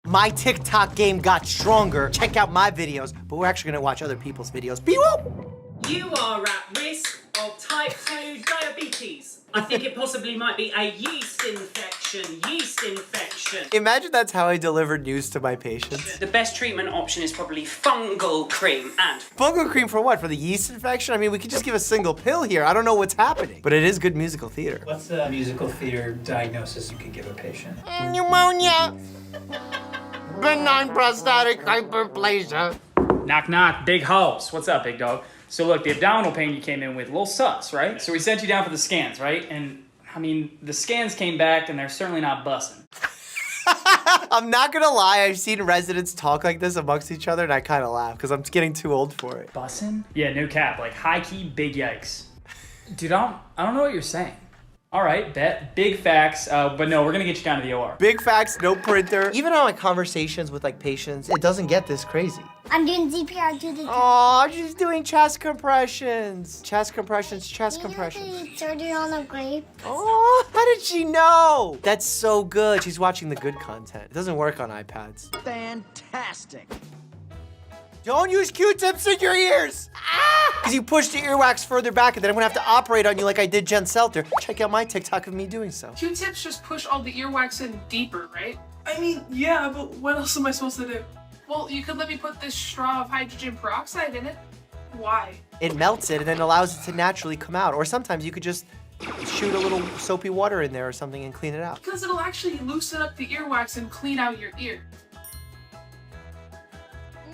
My TikTok game got stronger. Check out my videos, but we're actually gonna watch other people's videos. You are at risk of type 2 diabetes. I think it possibly might be a yeast infection. Imagine that's how I delivered news to my patients. The best treatment option is probably fungal cream and... Fungal cream for what? For the yeast infection? I mean, we could just give a single pill here. I don't know what's happening, but it is good musical theater. What's the musical theater diagnosis you could give a patient? Pneumonia. Benign prostatic hyperplasia. Knock, knock, big house. What's up, big dog? So look, the abdominal pain you came in with, a little sus, right? So we sent you down for the scans, right? And I mean, the scans came back and they're certainly not busting. I'm not gonna lie, I've seen residents talk like this amongst each other and I kind of laugh because I'm getting too old for it. Bussin'? Yeah, no cap, like high key, big yikes. Dude, I don't know what you're saying. All right, bet, big facts, but no, we're gonna get you down to the OR. Big facts, no printer. Even on my conversations with like patients, it doesn't get this crazy. I'm doing CPR to the... Oh, she's doing chest compressions. Chest compressions, chest compressions. Surgery on a grape. Oh, how did she know? That's so good. She's watching the good content. It doesn't work on iPads. Fantastic. Don't use Q-tips in your ears! Because you push the earwax further back and then I'm gonna have to operate on you like I did Jen Selter. Check out my TikTok of me doing so. Q-tips just push all the earwax in deeper, right? I mean, yeah, but what else am I supposed to do? Well, you could let me put this straw of hydrogen peroxide in it. Why? It melts it and then allows it to naturally come out. Or sometimes you could just shoot a little soapy water in there or something and clean it out. Because it'll actually loosen up the earwax and clean out your ear.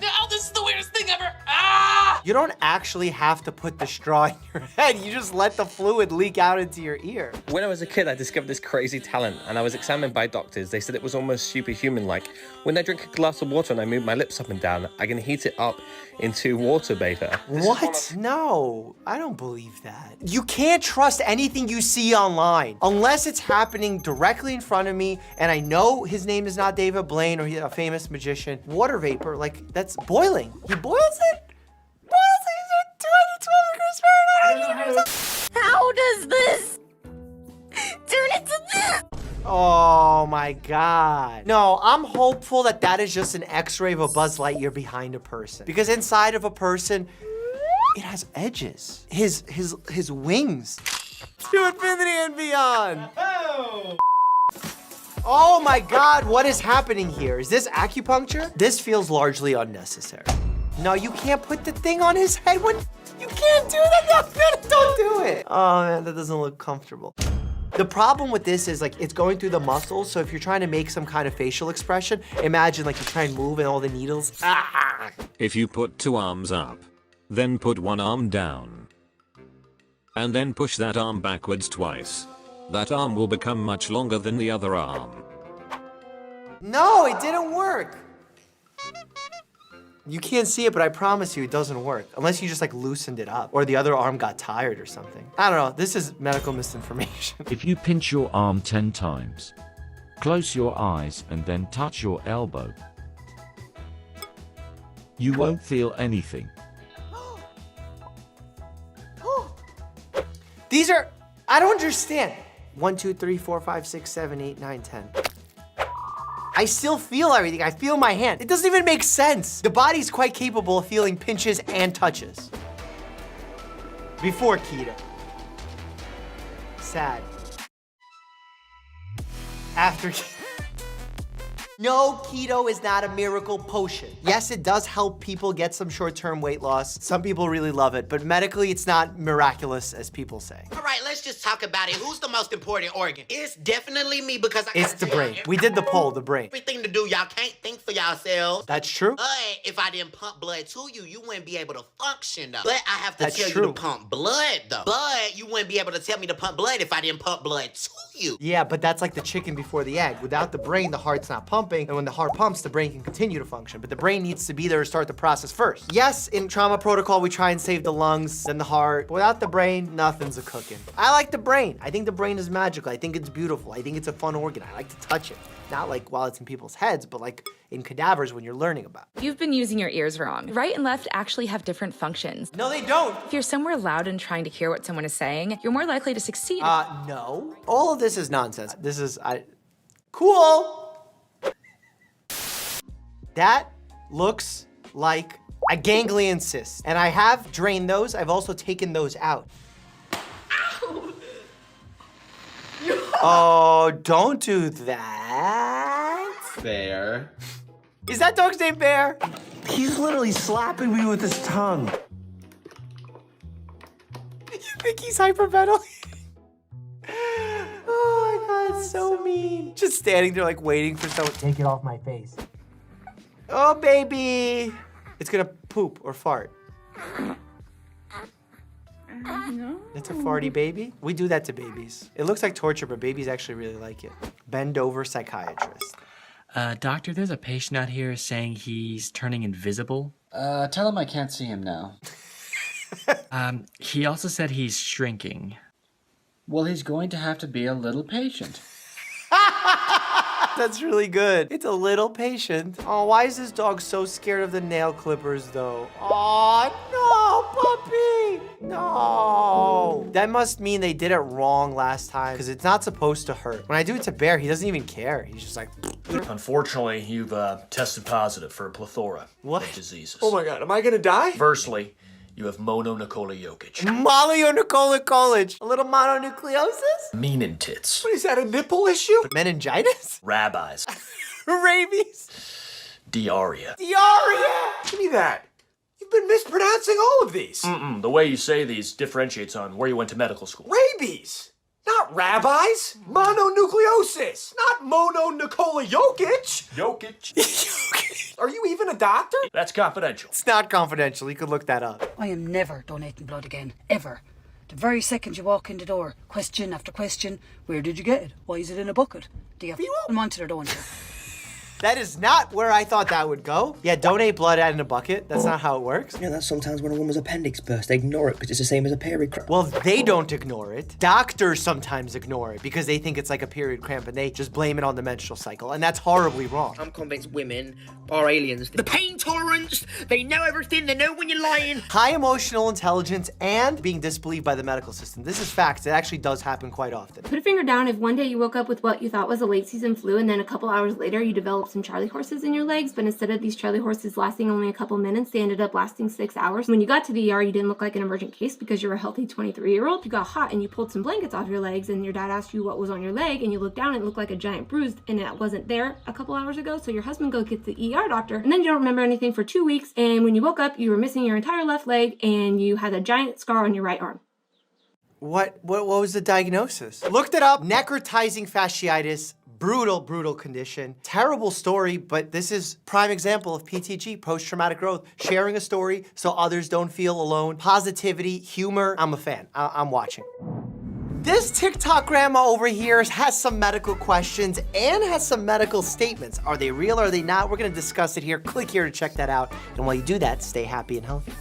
No, this is the weirdest thing ever. Ah! You don't actually have to put the straw in your head. You just let the fluid leak out into your ear. When I was a kid, I discovered this crazy talent, and I was examined by doctors. They said it was almost superhuman-like. When I drink a glass of water and I move my lips up and down, I can heat it up into water vapor. What? No, I don't believe that. You can't trust anything you see online unless it's happening directly in front of me and I know his name is not David Blaine or he's a famous magician. Water vapor, like, that's boiling. He boils it? Boils it at 212 degrees Fahrenheit. How does this turn into this? Oh my God. No, I'm hopeful that that is just an X-ray of a Buzz Lightyear behind a person. Because inside of a person, it has edges. His wings. To infinity and beyond. Oh my God, what is happening here? Is this acupuncture? This feels largely unnecessary. No, you can't put the thing on his head when you can't do that. No, don't do it. Oh man, that doesn't look comfortable. The problem with this is like it's going through the muscles, so if you're trying to make some kind of facial expression, imagine like you try and move and all the needles. Ah! If you put 2 arms up, then put 1 arm down, and then push that arm backwards twice, that arm will become much longer than the other arm. No, it didn't work. You can't see it, but I promise you it doesn't work. Unless you just like loosened it up or the other arm got tired or something. I don't know, this is medical misinformation. If you pinch your arm 10 times, close your eyes and then touch your elbow, you won't feel anything. These are, I don't understand. 1, 2, 3, 4, 5, 6, 7, 8, 9, 10. I still feel everything. I feel my hand. It doesn't even make sense. The body's quite capable of feeling pinches and touches. Before keto. Sad. After keto. No, keto is not a miracle potion. Yes, it does help people get some short-term weight loss. Some people really love it, but medically it's not miraculous as people say. All right, let's just talk about it. Who's the most important organ? It's definitely me because It's the brain. We did the poll, the brain. Everything to do, y'all can't think for yourselves. That's true. But if I didn't pump blood to you, you wouldn't be able to function though. But I have to That's tell true. you to pump blood though. But you wouldn't be able to tell me to pump blood if I didn't pump blood to you. Yeah, but that's like the chicken before the egg. Without the brain, the heart's not pumping, and when the heart pumps, the brain can continue to function, but the brain needs to be there to start the process first. Yes, in trauma protocol, we try and save the lungs, then the heart. But without the brain, nothing's a cooking. I like the brain. I think the brain is magical. I think it's beautiful. I think it's a fun organ. I like to touch it. Not like while it's in people's heads, but like in cadavers when you're learning about it. You've been using your ears wrong. Right and left actually have different functions. No, they don't. If you're somewhere loud and trying to hear what someone is saying, you're more likely to succeed. No. All of this is nonsense. This is, cool. That looks like a ganglion cyst. And I have drained those. I've also taken those out. Oh, don't do that. Bear. Is that dog's name Bear? He's literally slapping me with his tongue. You think he's hyperventilating? Oh my God, it's so mean. Just standing there like waiting for someone to take it off my face. Oh, baby. It's gonna poop or fart. No. It's a farty baby. We do that to babies. It looks like torture, but babies actually really like it. Bend over psychiatrist. Doctor, there's a patient out here saying he's turning invisible. Tell him I can't see him now. He also said he's shrinking. Well, he's going to have to be a little patient. That's really good. It's a little patient. Oh, why is this dog so scared of the nail clippers, though? Oh, no, puppy. No. That must mean they did it wrong last time because it's not supposed to hurt. When I do it to Bear, he doesn't even care. He's just like... Unfortunately, you've tested positive for a plethora of diseases. Oh my God, am I gonna die? Firstly, you have mononucleosis. Mononucleosis. A little mononucleosis? Meaning tits. What is that, a nipple issue? Meningitis? Rabbis. Rabies? Diarrhea. Diarrhea! Give me that. You've been mispronouncing all of these. The way you say these differentiates on where you went to medical school. Rabies! Not rabbis! Mononucleosis! Not mononucleosis! Jokic. Are you even a doctor? That's confidential. It's not confidential. You could look that up. I am never donating blood again. Ever. The very second you walk in the door, question after question. Where did you get it? Why is it in a bucket? Do you have a monitor, don't you? That is not where I thought that would go. Yeah, donate blood out in a bucket. That's not how it works. Yeah, that's sometimes when a woman's appendix bursts. They ignore it because it's the same as a period cramp. Well, they don't ignore it. Doctors sometimes ignore it because they think it's like a period cramp and they just blame it on the menstrual cycle. And that's horribly wrong. I'm convinced women are aliens. The pain tolerance, they know everything, they know when you're lying. High emotional intelligence and being disbelieved by the medical system. This is facts. It actually does happen quite often. Put a finger down if one day you woke up with what you thought was a late season flu and then a couple hours later you developed some Charlie horses in your legs, but instead of these Charlie horses lasting only a couple minutes, they ended up lasting 6 hours. When you got to the ER, you didn't look like an emergent case because you're a healthy 23-year-old. You got hot and you pulled some blankets off your legs and your dad asked you what was on your leg and you looked down and it looked like a giant bruise and it wasn't there a couple hours ago. So your husband goes get the ER doctor and then you don't remember anything for 2 weeks. And when you woke up, you were missing your entire left leg and you had a giant scar on your right arm. What was the diagnosis? Looked it up. Necrotizing fasciitis. Brutal condition. Terrible story, but this is prime example of PTG, post-traumatic growth. Sharing a story so others don't feel alone. Positivity, humor. I'm a fan. I'm watching. This TikTok grandma over here has some medical questions and has some medical statements. Are they real or are they not? We're gonna discuss it here. Click here to check that out. And while you do that, stay happy and healthy.